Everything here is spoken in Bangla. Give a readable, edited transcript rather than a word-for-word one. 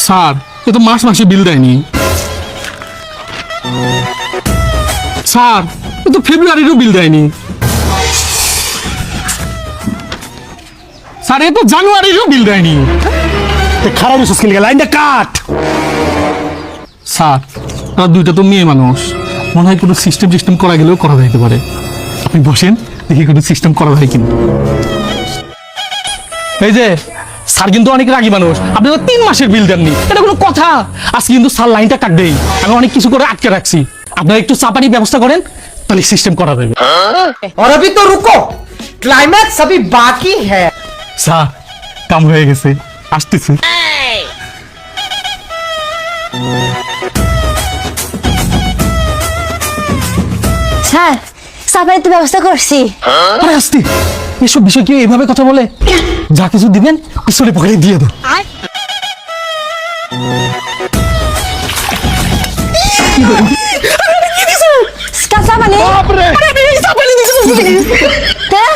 স্যার এ তো মাসে বিল দেয়নি। স্যার এ তো ফেব্রুয়ারিরও বিল দেয়নি। স্যার এ তো জানুয়ারিরও বিল দেয়নি। খারাপ স্কিল গেল লাইনটা কাট। স্যার তারা দুইটা তো মেয়ে মানুষ, মনে হয় কোনো সিস্টেম করা গেলেও করা যাইতে পারে। আপনি বসেন, দেখি কোনো সিস্টেম করা যায় কিনা। এই যে স্যার কিন্তু অনেক রাগী মানুষ, আপনি তো 3 মাসের বিল দেননি, এটা কোনো কথা? আজকে কিন্তু স্যার লাইনটা কাটবেই, আমি অনেক কিছু করে আটকে রাখছি। আপনারা একটু চাপানি ব্যবস্থা করেন, তাহলে সিস্টেম করা যাবে। और अभी तो रुको, क्लाइमैक्स अभी बाकी है। স্যার কাম হয়ে গেছে, আসতেছে। স্যার সাপানির তো ব্যবস্থা করছি। আরে আসতে, এসব বিষয় কি এইভাবে কথা বলে? যা কিছু দিবেন পিছনে পকেটে দিয়ে দেন। সাপানি বাপরে! হ্যাঁ?